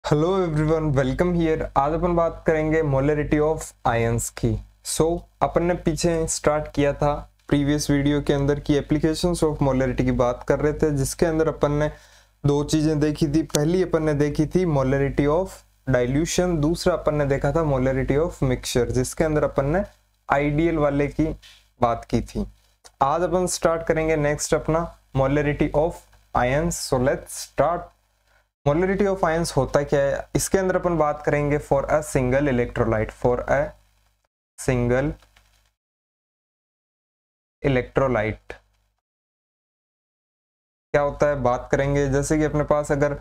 Hello everyone, welcome here. आज अपन बात करेंगे मोलरिटी ऑफ आयंस की। अपन ने पीछे स्टार्ट किया था प्रीवियस वीडियो के अंदर की एप्लीकेशंस ऑफ मोलरिटी की बात कर रहे थे, जिसके अंदर अपन ने दो चीजें देखी थी। पहली अपन ने देखी थी मोलरिटी ऑफ डाइल्यूशन, दूसरा अपन ने देखा था मोलरिटी ऑफ मिक्सचर, जिसके अंदर अपन ने आइडियल वाले की बात की थी। आज अपन स्टार्ट करेंगे नेक्स्ट अपना molarity of ions. So let's start. Molarity of ions होता क्या है, इसके अंदर अपन बात करेंगे for a single electrolyte. For a single electrolyte क्या होता है बात करेंगे। जैसे कि अपने पास अगर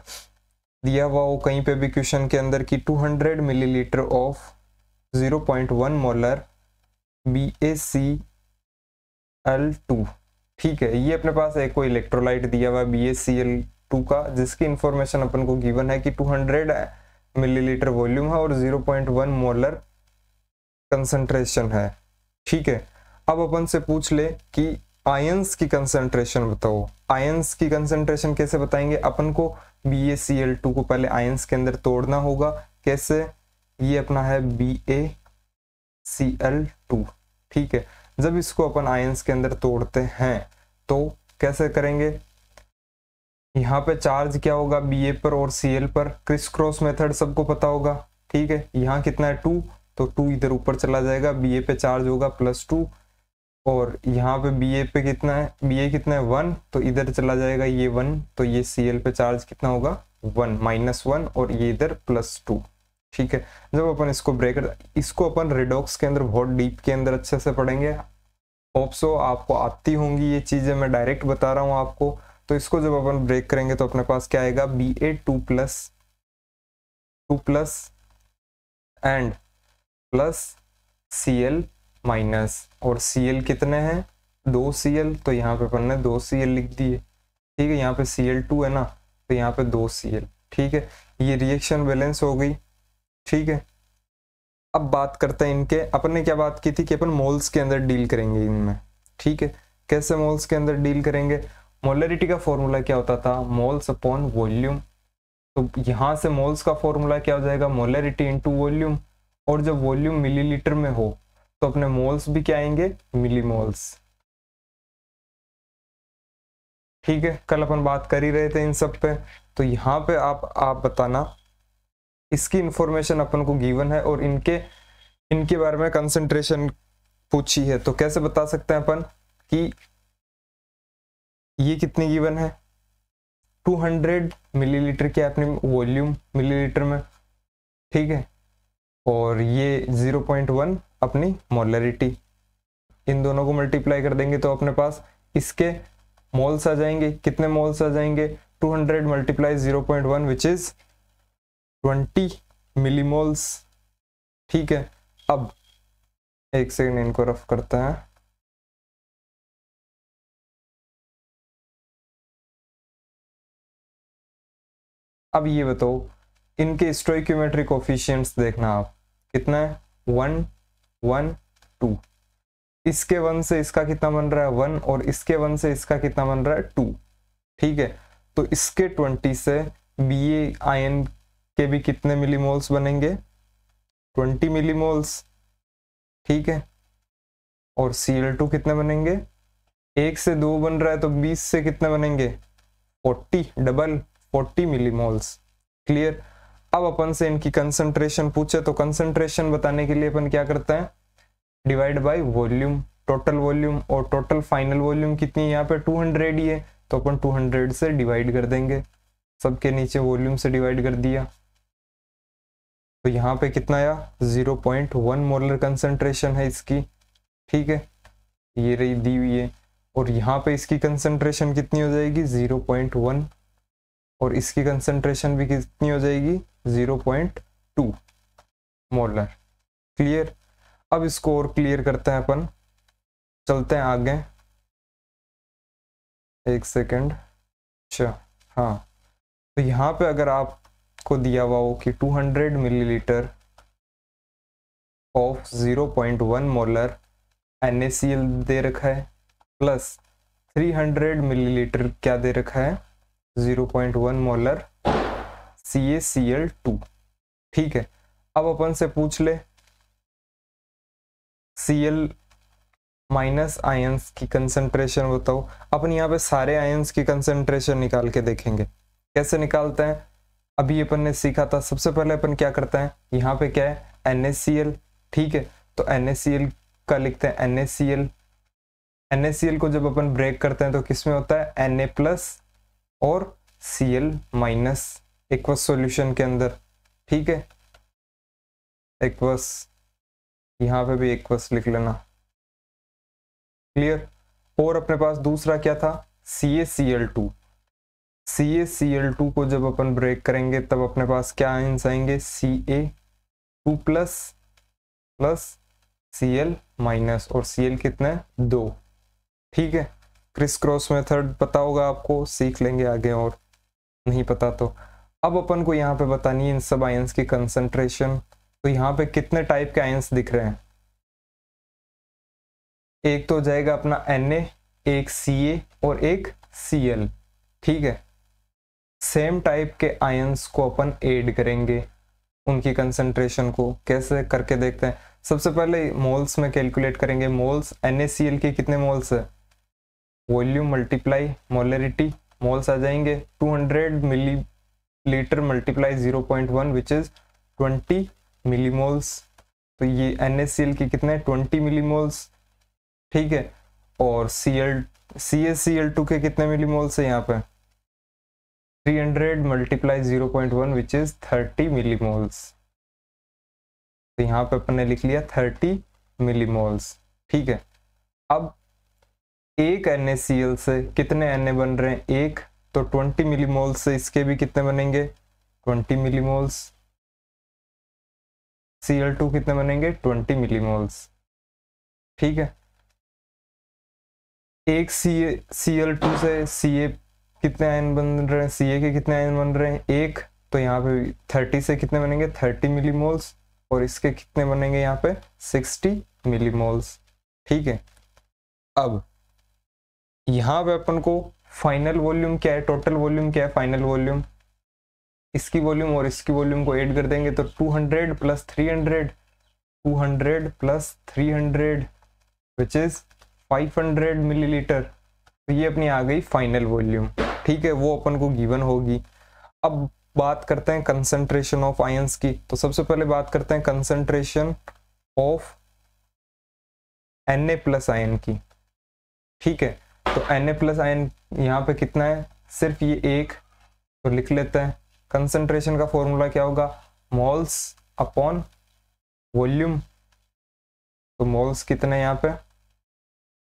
दिया हुआ हो कहीं पे भी क्वेश्चन के अंदर की 200 मिलीलीटर ऑफ 0.1 मोलर BaCl2, ठीक है। ये अपने पास एक कोई इलेक्ट्रोलाइट दिया हुआ BaCl2 का, जिसकी इंफॉर्मेशन अपन को गिवन है कि 200 मिलीलीटर वॉल्यूम है और 0.1 मोलर कंसंट्रेशन है, ठीक है। अब अपन से पूछ ले कि आयंस की कंसंट्रेशन बताओ। आयंस की कंसंट्रेशन कैसे बताएंगे अपन को? BaCl2 को पहले आयंस के अंदर तोड़ना होगा। कैसे? ये अपना है BaCl2, ठीक है। जब इसको अपन आयंस के अंदर तोड़ते हैं तो कैसे करेंगे? यहाँ पे चार्ज क्या होगा Ba पर और Cl पर? क्रिस क्रॉस मेथड सबको पता होगा, ठीक है। यहाँ कितना है 2, तो 2 इधर ऊपर चला जाएगा। Ba पे चार्ज होगा +2 और यहाँ पे Ba पे कितना है? Ba कितना है 1, तो इधर चला जाएगा ये 1, तो ये Cl पे चार्ज कितना होगा 1 -1 और ये इधर +2, ठीक है। जब अपन इसको ब्रेक, इसको अपन रिडॉक्स के अंदर बहुत डीप के अंदर अच्छे से पढ़ेंगे। होप सो आपको आती होंगी ये चीजें, मैं डायरेक्ट बता रहा हूँ आपको। तो इसको जब अपन ब्रेक करेंगे तो अपने पास क्या आएगा? Ba2+ एंड +Cl माइनस, और Cl कितने हैं? 2 Cl, तो यहाँ पे अपन ने 2 Cl लिख दिए, ठीक है। यहाँ पे Cl2 है ना, तो यहाँ पे 2 Cl, ठीक है। ये रिएक्शन बैलेंस हो गई, ठीक है। अब बात करते हैं इनके। अपन ने क्या बात की थी कि अपन मोल्स के अंदर डील करेंगे इनमें, ठीक है। कैसे मोल्स के अंदर डील करेंगे? मोलरिटी का फॉर्मूला क्या होता था? Moles upon volume. तो यहां से मोल्स का फॉर्मूला क्या हो जाएगा? Molarity into volume. और जब वॉल्यूम मिलीलीटर में हो तो अपने मोल्स भी क्या आएंगे? मिलीमोल्स, ठीक है। कल अपन बात कर ही रहे थे इन सब पे। तो यहाँ पे आप बताना, इसकी इंफॉर्मेशन अपन को गिवन है और इनके बारे में कंसंट्रेशन पूछी है। तो कैसे बता सकते हैं अपन कि ये कितनी गिवन है? 200 मिलीलीटर की अपनी वॉल्यूम मिलीलीटर में, ठीक है। और ये 0.1 अपनी मोलरिटी। इन दोनों को मल्टीप्लाई कर देंगे तो अपने पास इसके मोल्स आ जाएंगे। कितने मोल्स आ जाएंगे? 200 मल्टीप्लाई 0.1 विच इज 20 मिलीमोल्स, ठीक है। अब एक सेकंड इनको रफ करते हैं। अब ये बताओ इनके स्टोइकियोमेट्री कोफिशिएंट्स देखना आप, कितना है? 1 1 2। इसके 1 से इसका कितना बन रहा है? 1, और इसके 1 से इसका कितना बन रहा है? 2, ठीक है। तो इसके 20 से Ba आयन के भी कितने मिलीमोल्स बनेंगे? 20 मिलीमोल्स, ठीक है। और Cl2 कितने बनेंगे? 1 से 2 बन रहा है तो 20 से कितने बनेंगे? 40, डबल 40 मिलीमोल्स, क्लियर। अब अपन से इनकी कंसंट्रेशन पूछे तो कंसंट्रेशन बताने के लिए अपन क्या करते हैं? Divide by volume, total volume. और टोटल फाइनल वॉल्यूम कितनी है? यहाँ पे 200 ही है, तो अपन 200 से डिवाइड कर देंगे। सबके नीचे वॉल्यूम से डिवाइड कर दिया, तो यहाँ पे कितना आया? 0.1 मोलर कंसंट्रेशन है इसकी, ठीक है। ये रही दी हुई है। और यहाँ पे इसकी कंसंट्रेशन कितनी हो जाएगी? 0.1, और इसकी कंसंट्रेशन भी कितनी हो जाएगी? 0.2 मोलर, क्लियर। अब इसको और क्लियर करते हैं अपन, चलते हैं आगे। एक सेकंड, अच्छा हाँ। तो यहाँ पे अगर आपको दिया हुआ हो कि 200 मिलीलीटर ऑफ 0.1 मोलर NaCl दे रखा है, प्लस 300 मिलीलीटर क्या दे रखा है? 0.1 मोलर CaCl2। ठीक है, अब अपन से पूछ ले Cl माइनस आयंस की कंसंट्रेशन बताओ। अपन यहाँ पे सारे आयंस की कंसंट्रेशन निकाल के देखेंगे कैसे निकालते हैं। अभी अपन ने सीखा था, सबसे पहले अपन क्या करते हैं, यहाँ पे क्या है NaCl। ठीक है, तो NaCl का लिखते हैं NaCl। NaCl को जब अपन ब्रेक करते हैं तो किस में होता है Na प्लस और Cl माइनस एक्वस सॉल्यूशन के अंदर। ठीक है, एक्वस, यहाँ पे भी एक्वस लिख लेना, क्लियर। और अपने पास दूसरा क्या था CaCl2। CaCl2 को जब अपन ब्रेक करेंगे तब अपने पास क्या आयंस आएंगे Ca2 plus plus Cl minus, और Cl कितना है 2। ठीक है, क्रिस क्रॉस मेथड पता होगा आपको, सीख लेंगे आगे, और नहीं पता तो। अब अपन को यहाँ पे बतानी है इन सब आयंस की कंसंट्रेशन। तो यहाँ पे कितने टाइप के आयंस दिख रहे हैं, एक तो हो जाएगा अपना Na, एक Ca और एक Cl। ठीक है, सेम टाइप के आयंस को अपन ऐड करेंगे, उनकी कंसंट्रेशन को कैसे करके देखते हैं। सबसे पहले मोल्स में कैलकुलेट करेंगे। मोल्स NaCl के कितने मोल्स है, वॉल्यूम मल्टीप्लाई मोलरिटी, मोल्स आ जाएंगे 200 millilitre multiply 0.1 which is 20 millimoles. तो ये NaCl के कितने 20 मिलीमोल्स। ठीक है, और CaCl2 के कितने मिलीमोल्स है यहाँ पे 300 मल्टीप्लाई 0.1 विच इज 30 मिलीमोल्स। तो यहाँ पे अपन ने लिख लिया 30 मिलीमोल्स। ठीक है, अब एक NaCl से कितने Na बन रहे हैं, एक, तो 20 मिलीमोल्स से इसके भी कितने बनेंगे 20 मिलीमोल्स। Cl2 कितने बनेंगे 20 मिलीमोल्स। ठीक है, एक Cl2 से Ca कितने आयन बन रहे हैं, Ca के कितने आयन बन रहे हैं एक, तो यहाँ पे 30 से कितने बनेंगे 30 मिलीमोल्स, और इसके कितने बनेंगे यहाँ पे 60 मिलीमोल्स। ठीक है, अब यहाँ पे अपन को फाइनल वॉल्यूम क्या है, टोटल वॉल्यूम क्या है, फाइनल वॉल्यूम, इसकी वॉल्यूम और इसकी वॉल्यूम को ऐड कर देंगे तो 200 plus 300, 200 plus 300 which is 500 millilitre. तो ये अपनी आ गई फाइनल वॉल्यूम। ठीक है, वो अपन को गिवन होगी। अब बात करते हैं कंसंट्रेशन ऑफ आयंस की। तो सबसे पहले बात करते हैं concentration of Na plus ion की। ठीक है, तो Na प्लस आयन यहाँ पे कितना है, सिर्फ ये एक, तो लिख लेते हैं। कंसंट्रेशन का फॉर्मूला क्या होगा, मोल्स अपॉन वॉल्यूम। तो मोल्स कितने यहाँ पे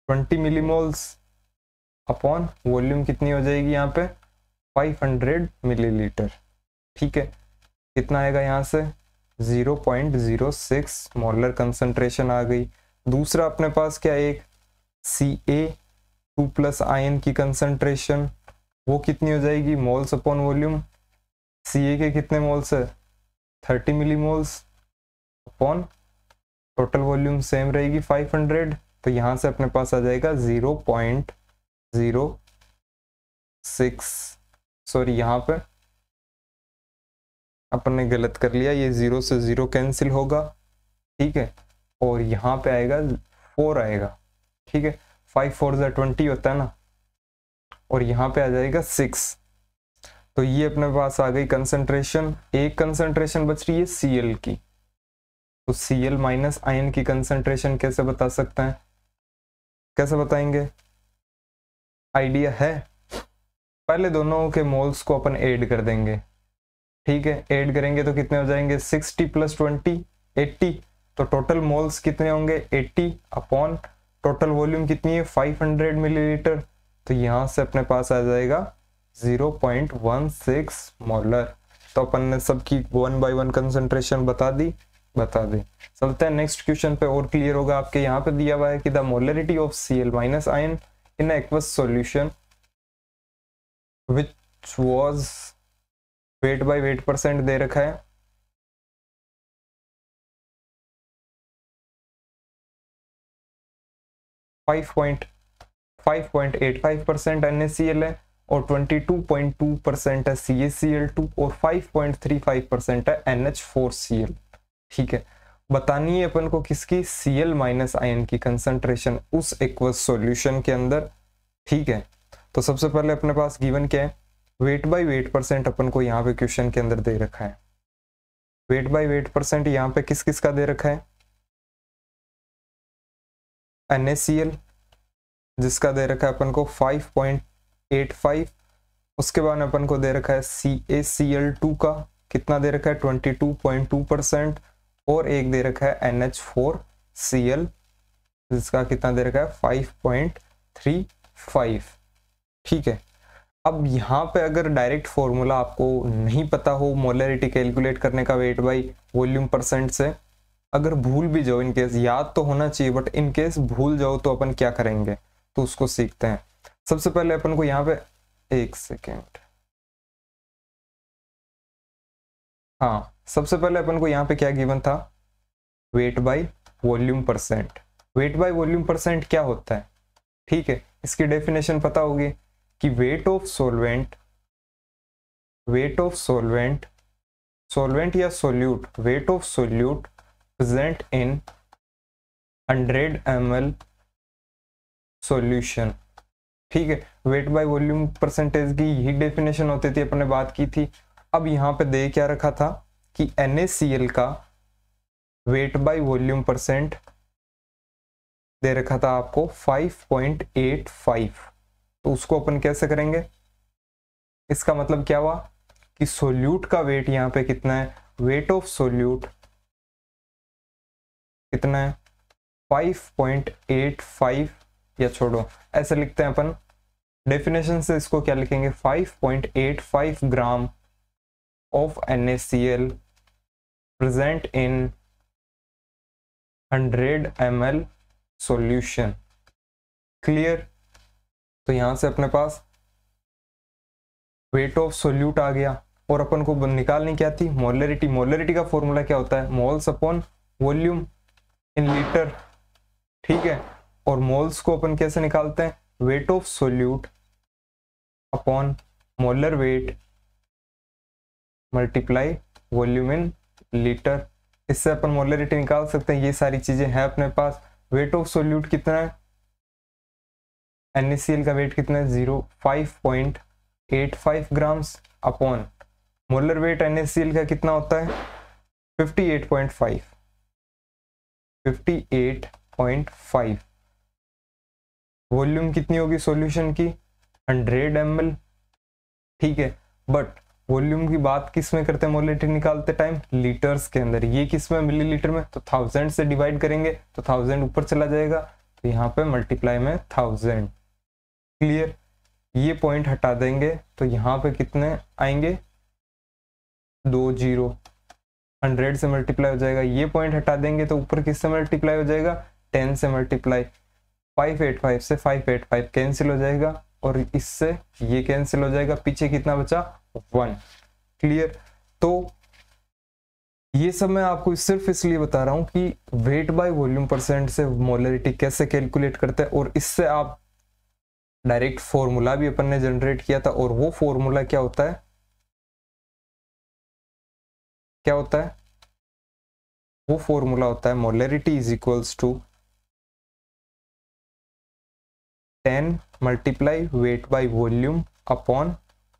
20 मिलीमोल्स अपॉन वॉल्यूम कितनी हो जाएगी यहाँ पे 500 मिलीलीटर। ठीक है, कितना आएगा यहाँ से 0.06 मोलर कंसंट्रेशन आ गई। दूसरा अपने पास क्या, एक Ca2 प्लस आयन की कंसंट्रेशन, वो कितनी हो जाएगी मोल्स अपॉन वॉल्यूम। Ca के कितने मोल्स है 30 millimoles upon total volume same रहेगी 500, तो यहाँ से अपने पास आ जाएगा 0.06। सॉरी, यहाँ पे अपन ने गलत कर लिया, ये 0 से 0 कैंसिल होगा। ठीक है, और यहाँ पे आएगा 4 आएगा। ठीक है, 5 4 20 होता है ना, और यहाँ पे आ जाएगा 6। तो ये अपने पास आ गई कंसंट्रेशन। एक कंसंट्रेशन बच रही है Cl की, तो Cl माइनस आयन की कंसंट्रेशन कैसे बता सकते हैं, कैसे बताएंगे, आइडिया है। पहले दोनों के मोल्स को अपन ऐड कर देंगे। ठीक है, ऐड करेंगे तो कितने हो जाएंगे 60 प्लस 20 80, तो टोटल मोल्स कितने होंगे 80 अपॉन टोटल वॉल्यूम कितनी है 500 मिलीलीटर। तो यहाँ से अपने पास आ जाएगा 0.16 मोलर। तो अपन ने सबकी 1 बाय 1 कंसंट्रेशन बता दी। चलते हैं नेक्स्ट क्वेश्चन पे, और क्लियर होगा आपके। यहाँ पे दिया हुआ है कि the molarity of Cl minus ion in aqueous solution which was weight by weight percent दे रखा है। फाइव पॉइंट 85% NaCl है और 22.2% है CaCl2 और 5.35% है NH4Cl। ठीक है, बतानी है अपन को किसकी, Cl माइनस आयन की कंसंट्रेशन उस एक्वस सॉल्यूशन के अंदर। ठीक है, तो सबसे पहले अपने पास गिवन क्या है, वेट बाय वेट परसेंट अपन को यहाँ पे क्वेश्चन के अंदर दे रखा है। वेट बाय वेट परसेंट यहाँ पे किस किस का दे रखा है, NaCl जिसका दे रखा है अपन को 5.85, उसके बाद अपन को दे रखा है CaCl2 का कितना दे रखा है 22.2%, और एक दे रखा है NH4Cl जिसका कितना दे रखा है 5.35। ठीक है, अब यहाँ पे अगर डायरेक्ट फॉर्मूला आपको नहीं पता हो मोलरिटी कैलकुलेट करने का वेट बाई वॉल्यूम परसेंट से, अगर भूल भी जाओ, इनकेस याद तो होना चाहिए बट इनकेस भूल जाओ तो अपन क्या करेंगे, तो उसको सीखते हैं। सबसे पहले अपन को यहाँ पे एक सेकेंड, हाँ सबसे पहले अपन को यहाँ पे क्या गिवन था, wait by volume percent. Wait by volume percent क्या होता है, ठीक है, इसकी डेफिनेशन पता होगी कि वेट ऑफ सॉल्वेंट या solute, weight of solute present in 100 ml solution. ठीक है, वेट बाय वॉल्यूम परसेंटेज की यही डेफिनेशन होती थी, अपने बात की थी। अब यहाँ पे दे क्या रखा था कि NaCl का वेट बाय वॉल्यूम परसेंट दे रखा था आपको 5.85, तो उसको अपन कैसे करेंगे, इसका मतलब क्या हुआ कि सोल्यूट का वेट यहाँ पे कितना है, वेट ऑफ सोल्यूट कितना है 5.85, या छोड़ो ऐसे लिखते हैं अपन, डेफिनेशन से इसको क्या लिखेंगे 5.85 gram of NaCl present in 100 ml solution. Clear, तो यहां से अपने पास वेट ऑफ सोल्यूट आ गया, और अपन को निकालनी क्या थी, मोलरिटी। मोलरिटी का फॉर्मूला क्या होता है, moles upon volume in litre. ठीक है, और मोल्स को अपन कैसे निकालते हैं, weight of solute upon molar weight multiply volume in litre. इससे अपन मोलरिटी निकाल सकते हैं, ये सारी चीजें हैं अपने पास। वेट ऑफ सोल्यूट कितना है, NaCl का वेट कितना है 5.85 grams upon molar wait NaCl का कितना होता है 58.5। वॉल्यूम कितनी होगी सॉल्यूशन की 100 ml। ठीक है, बट वॉल्यूम की बात किस में करते हैं, मोलरिटी निकालते टाइम लीटर्स के अंदर, ये किस में मिलीलीटर में, तो 1000 से डिवाइड करेंगे तो 1000 ऊपर चला जाएगा, तो यहाँ पे मल्टीप्लाई में 1000। क्लियर, ये पॉइंट हटा देंगे तो यहाँ पे कितने आएंगे 2 0, 100 से मल्टीप्लाई हो जाएगा, ये पॉइंट हटा देंगे तो ऊपर किससे मल्टीप्लाई हो जाएगा 10 से मल्टीप्लाई, 585 से 585 कैंसिल हो जाएगा, और इससे ये कैंसिल हो जाएगा, पीछे कितना बचा 1। क्लियर, तो ये सब मैं आपको सिर्फ इसलिए बता रहा हूं कि वेट बाय वॉल्यूम परसेंट से मोलरिटी कैसे कैलकुलेट करते हैं, और इससे आप डायरेक्ट फॉर्मूला भी अपन ने जनरेट किया था, और वो फॉर्मूला क्या होता है, वो फॉर्मूला होता है molarity is equals to 10 multiply weight by volume upon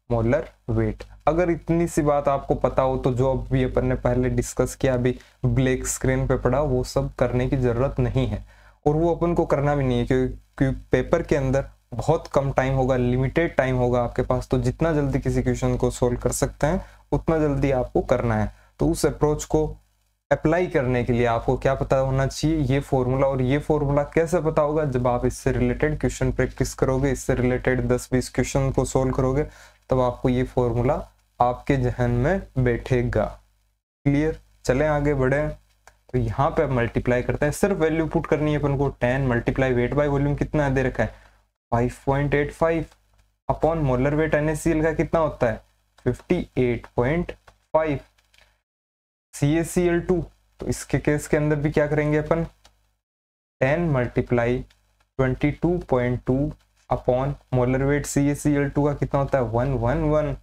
molar weight. अगर इतनी सी बात आपको पता हो तो जो अभी अपन ने पहले डिस्कस किया, अभी ब्लैक स्क्रीन पे पड़ा, वो सब करने की जरूरत नहीं है, और वो अपन को करना भी नहीं है, क्योंकि पेपर के अंदर बहुत कम टाइम होगा, लिमिटेड टाइम होगा आपके पास, तो जितना जल्दी किसी क्वेश्चन को सोल्व कर सकते हैं उतना जल्दी आपको करना है। तो उस अप्रोच को अप्लाई करने के लिए आपको क्या पता होना चाहिए, ये फॉर्मूला। और ये फॉर्मूला कैसे पता होगा, जब आप इससे रिलेटेड क्वेश्चन प्रैक्टिस करोगे, इससे रिलेटेड 10-20 क्वेश्चन को सोल्व करोगे, तब आपको ये फॉर्मूला आपके जहन में बैठेगा। क्लियर, चलें आगे बढ़े। तो यहाँ पे मल्टीप्लाई करते हैं, सिर्फ वैल्यू पुट करनी है अपन को, 10 मल्टीप्लाई वेट बाय वॉल्यूम कितना दे रखा है 5.85 अपॉन मोलर वेट NaCl का कितना होता है 58.5। CaCl2, तो इसके केस के अंदर भी क्या करेंगे अपन 10 multiply 22.2 upon molar wait CaCl2 का कितना होता है 111।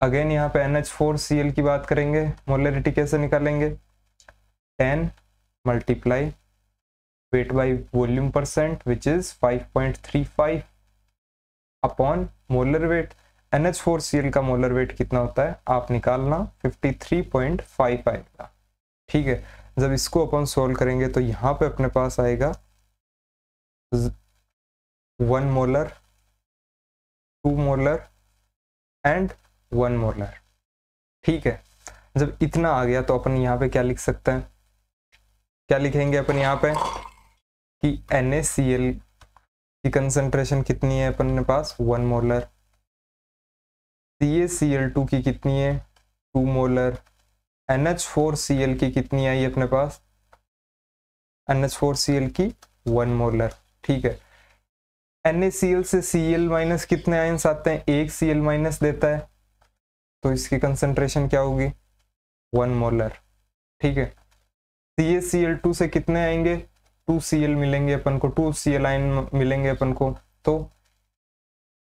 अगेन यहाँ पे NH4Cl की बात करेंगे, मोलरिटी कैसे निकालेंगे, 10 multiply weight by volume percent which is 5.35 upon molar wait. NH4Cl का मोलर वेट कितना होता है आप निकालना, 53.5 आएगा। ठीक है, जब इसको अपन सोल्व करेंगे तो यहाँ पे अपने पास आएगा 1 मोलर, 2 मोलर एंड 1 मोलर। ठीक है, जब इतना आ गया तो अपन यहाँ पे क्या लिख सकते हैं, क्या लिखेंगे अपन यहाँ पे कि NaCl की कंसंट्रेशन कितनी है अपन के पास 1 मोलर, CaCl2 की कितनी है 2 मोलर, NH4Cl की कितनी आई अपने पास, NH4Cl की 1 मोलर। ठीक है, NaCl से Cl माइनस कितने आयंस आते हैं, एक Cl माइनस देता है, तो इसकी कंसंट्रेशन क्या होगी 1 मोलर। ठीक है, CaCl2 से कितने आएंगे 2 Cl मिलेंगे अपन को, 2 Cl आयन मिलेंगे अपन को, तो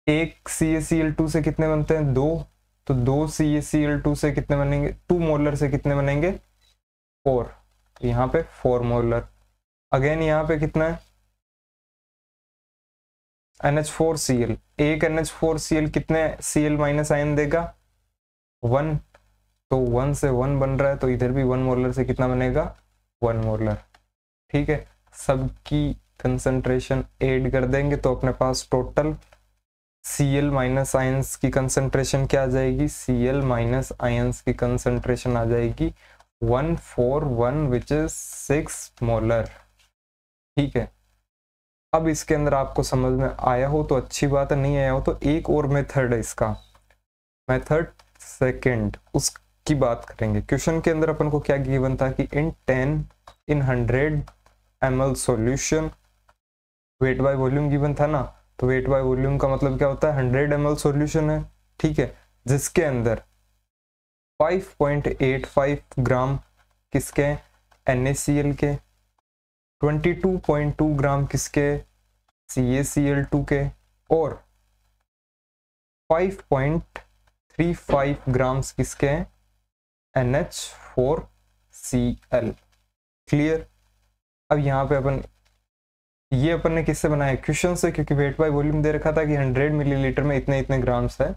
एक CaCl2 से कितने बनते हैं 2, तो 2 CaCl2 से कितने बनेंगे 2 मोलर से कितने बनेंगे 4, यहाँ पे 4 मोलर। अगेन यहाँ पे कितना है NH4Cl, एक NH4Cl कितने Cl माइनस आयन देगा 1, तो 1 से 1 बन रहा है, तो इधर भी 1 मोलर से कितना बनेगा 1 मोलर। ठीक है, सबकी कंसंट्रेशन ऐड कर देंगे तो अपने पास टोटल Cl माइनस आयंस की कंसंट्रेशन क्या आ जाएगी, Cl माइनस आयंस की कंसंट्रेशन आ जाएगी 141 विच इज 6 मोलर। ठीक है, अब इसके अंदर आपको समझ में आया हो तो अच्छी बात है, नहीं आया हो तो एक और मेथड है इसका, मेथड सेकंड, उसकी बात करेंगे। क्वेश्चन के अंदर अपन को क्या गिवन था कि इन 100 ml solution, wait by volume given था ना, तो वेट बाय वॉल्यूम का मतलब क्या होता है 100 ml सॉल्यूशन है। ठीक है, जिसके अंदर 5.85 ग्राम किसके NaCl के, 22.2 ग्राम किसके CaCl2 के, और 5.35 ग्राम्स किसके NH4Cl। क्लियर। अब यहाँ पे अपन ये अपन ने किससे बनाया, क्वेश्चन से, क्योंकि वेट बाय वॉल्यूम दे रखा था कि 100 मिलीलीटर में इतने इतने ग्राम्स है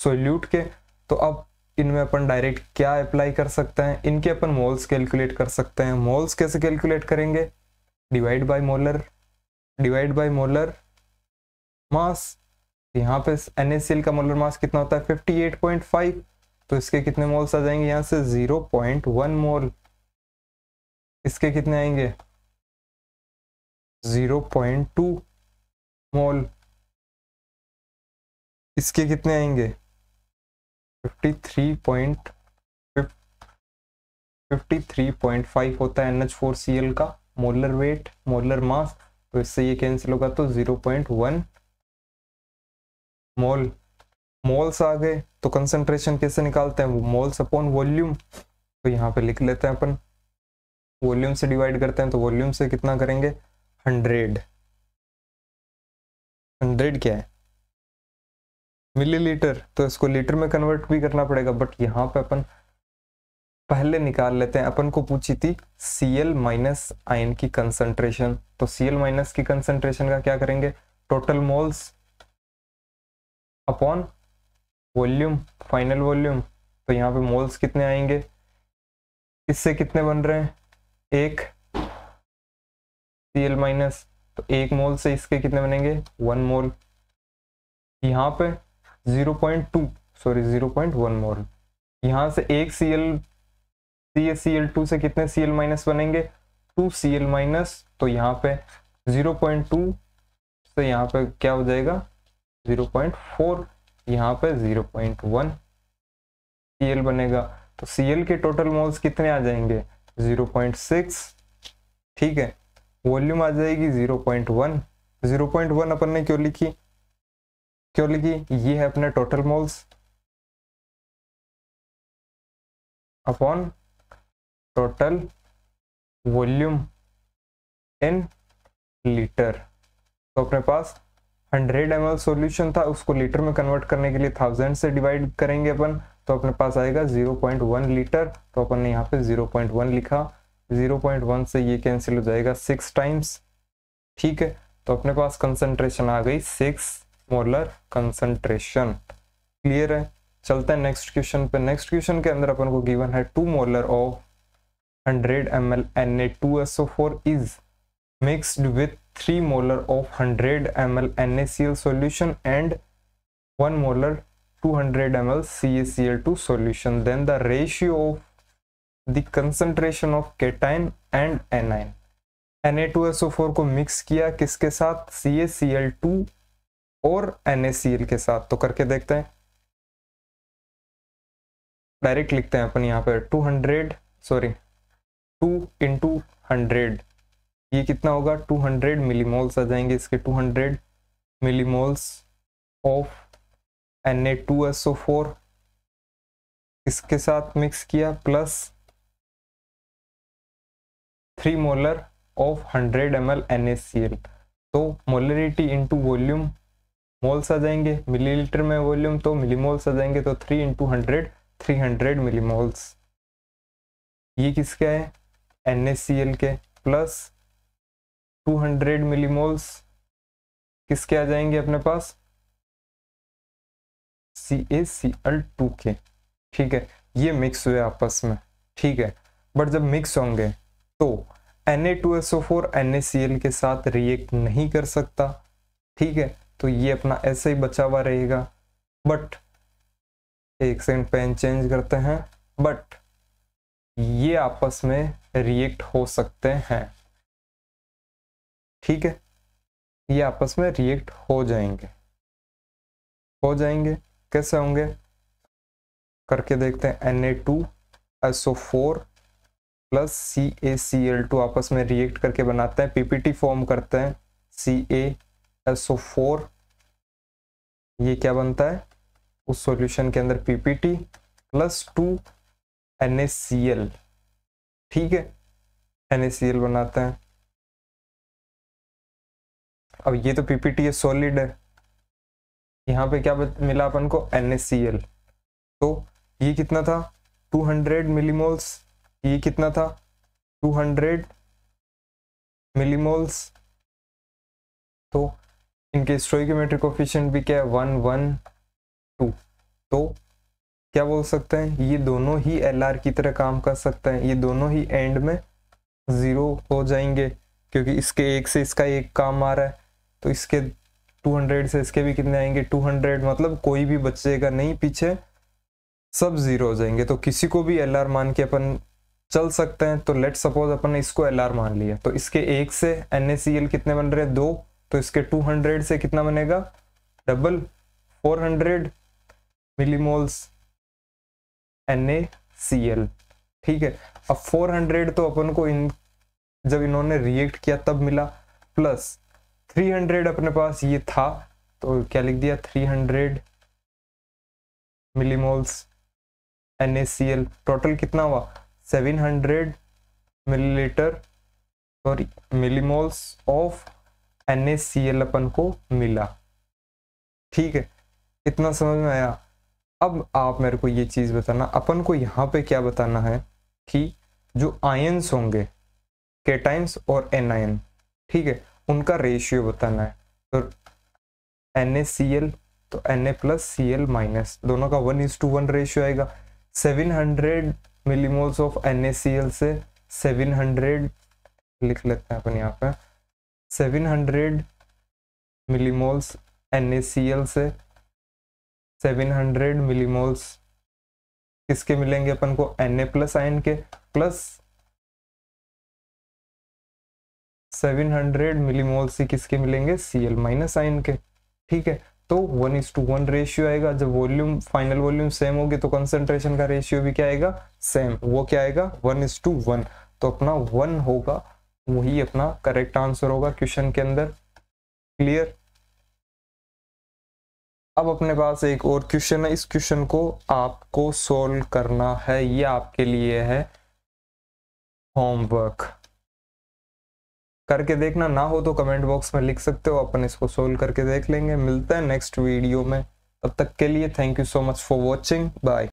सोल्यूट के। तो अब इनमें अपन डायरेक्ट क्या अप्लाई कर सकते हैं, इनके अपन मोल्स कैलकुलेट कर सकते हैं। मोल्स कैसे कैलकुलेट करेंगे, डिवाइड बाय मोलर मास। यहाँ पे NaCl का मोलर मास कितना होता है 58.5, तो इसके कितने मोल्स आ जाएंगे यहाँ से 0.1 मोल, इसके कितने आएंगे 0.2 मोल, इसके कितने आएंगे 53.5 होता है NH4Cl का मोलर वेट, मोलर मास, तो इससे ये कैंसिल होगा तो 0.1 मोल। मोल्स आ गए तो कंसंट्रेशन कैसे निकालते हैं, मोल्स अपॉन वॉल्यूम, तो यहाँ पे लिख लेते हैं अपन, वॉल्यूम से डिवाइड करते हैं, तो वॉल्यूम से कितना करेंगे 100 क्या है मिलीलीटर, तो इसको लीटर में कन्वर्ट भी करना पड़ेगा, बट यहाँ पे अपन पहले निकाल लेते हैं। अपन को पूछी थी Cl माइनस आयन की कंसंट्रेशन, तो Cl माइनस की कंसंट्रेशन का क्या करेंगे, total moles upon volume, final volume, तो यहाँ पे मोल्स कितने आएंगे, इससे कितने बन रहे हैं एक Cl माइनस, तो एक मोल से इसके कितने बनेंगे 1 मोल, यहाँ पे 0.1 मोल, यहाँ से एक CaCl2 से कितने Cl माइनस बनेंगे 2 Cl माइनस, तो यहाँ पे 0.2 से यहाँ पे क्या हो जाएगा 0.4, यहाँ पे 0.1 Cl बनेगा, तो Cl के टोटल मोल्स कितने आ जाएंगे 0.6। ठीक है, वॉल्यूम आ जाएगी 0.1। 0.1 अपन ने क्यों लिखी, ये है अपने total moles upon total volume in litre. तो अपने पास 100 ml सॉल्यूशन था, उसको लीटर में कन्वर्ट करने के लिए 1000 से डिवाइड करेंगे अपन, तो अपने पास आएगा 0.1 लीटर। तो अपन ने यहाँ पे 0.1 लिखा, 0.1 से ये कैंसिल हो जाएगा 6 टाइम्स। ठीक है, तो अपने पास कंसंट्रेशन आ गई 6 मोलर कंसंट्रेशन। क्लियर है? चलते हैं नेक्स्ट क्वेश्चन पे। नेक्स्ट क्वेश्चन के अंदर अपन को गिवन है 2 molar of 100 ml Na2SO4 is mixed with 3 molar of 100 ml NaCl solution and 1 molar 200 ml CaCl2 solution. Then the ratio of the concentration of cation and anion. Na2SO4 को mix किया किसके साथ? CaCl2 और NaCl के साथ। तो करके देखते हैं, डायरेक्ट लिखते हैं अपन यहाँ पे 2 into 100, ये कितना होगा? 200 मिलीमोल्स आ जाएंगे इसके। 200 मिलीमोल्स ऑफ Na2SO4 इसके साथ मिक्स किया, plus 3 molar of 100 ml NaCl। तो मोलरिटी इंटू वॉल्यूम मोल्स आ जाएंगे, मिलीलीटर में वॉल्यूम तो मिलीमोल्स आ जाएंगे। तो 3 into 100 300 मिलीमोल्स। ये किसके है? NaCl के। प्लस 200 मिलीमोल्स किसके आ जाएंगे अपने पास? CaCl2 के। ठीक है, ये मिक्स हुए आपस में। ठीक है, बट जब मिक्स होंगे तो Na2SO4 NaCl के साथ रिएक्ट नहीं कर सकता। ठीक है, तो ये अपना ऐसे ही बचा हुआ रहेगा। बट एक सेकंड, पेन चेंज करते हैं। बट ये आपस में रिएक्ट हो सकते हैं। ठीक है, ये आपस में रिएक्ट हो जाएंगे। कैसे होंगे? करके देखते हैं। Na2SO4 प्लस CaCl2 आपस में रिएक्ट करके बनाते हैं, पीपीटी फॉर्म करते हैं। CaSO4 ये क्या बनता है? उस सॉल्यूशन के अंदर पीपीटी प्लस 2 NaCl। ठीक है, NaCl बनाते हैं। अब ये तो पीपीटी है, सॉलिड है। यहाँ पे क्या मिला अपन को? NaCl। तो ये कितना था? 200 मिलीमोल्स। ये कितना था? 200 मिलीमोल्स। तो इनके स्टोइकियोमेट्रिक कोफिशिएंट भी क्या है? 1 1 2। तो क्या बोल सकते हैं? ये दोनों ही LR की तरह काम कर सकते हैं। ये दोनों ही एंड में 0 हो जाएंगे, क्योंकि इसके एक से इसका एक काम आ रहा है। तो इसके 200 से इसके भी कितने आएंगे? 200। मतलब कोई भी बचेगा नहीं पीछे, सब 0 हो जाएंगे। तो किसी को भी LR मान के अपन चल सकते हैं। तो लेट सपोज अपन ने इसको LR मान लिया, तो इसके एक से NaCl कितने बन रहे हैं? 2। तो इसके 200 से कितना बनेगा? Double, 400 millimoles NaCl। ठीक है, अब 400 तो अपन को जब इन्होंने रिएक्ट किया तब मिला, प्लस 300 अपने पास ये था, तो क्या लिख दिया? 300 मिलीमोल्स NaCl। टोटल कितना हुआ? 700 millilitre sorry millimoles of NaCl अपन को मिला। ठीक है, इतना समझ में आया? अब आप मेरे को ये चीज बताना, अपन को यहाँ पे क्या बताना है कि जो आयंस होंगे, केटाइंस और एनायन, ठीक है, उनका रेशियो बताना है। तो NaCl तो Na प्लस Cl माइनस, दोनों का 1:1 रेशियो आएगा। 700 मिलीमोल्स ऑफ NaCl से 700 लिख लेते हैं अपन यहाँ पे, 700 मिलीमोल्स NaCl से 700 मिलीमोल्स किसके मिलेंगे अपन को? Na प्लस आयन के, प्लस 700 मिलीमोल्स ही किसके मिलेंगे? Cl माइनस आयन के। ठीक है, तो 1:1 रेशियो आएगा। जब वॉल्यूम फाइनल वॉल्यूम सेम होगी तो कंसंट्रेशन का रेशियो भी क्या आएगा? सेम। वो क्या आएगा? 1:1। तो अपना 1 होगा, वही अपना करेक्ट आंसर होगा क्वेश्चन के अंदर। क्लियर? अब अपने पास एक और क्वेश्चन है, इस क्वेश्चन को आपको सोल्व करना है, ये आपके लिए है होमवर्क। करके देखना, ना हो तो कमेंट बॉक्स में लिख सकते हो, अपन इसको सोल्व करके देख लेंगे। मिलते हैं नेक्स्ट वीडियो में, तब तक के लिए thank you so much for watching, bye.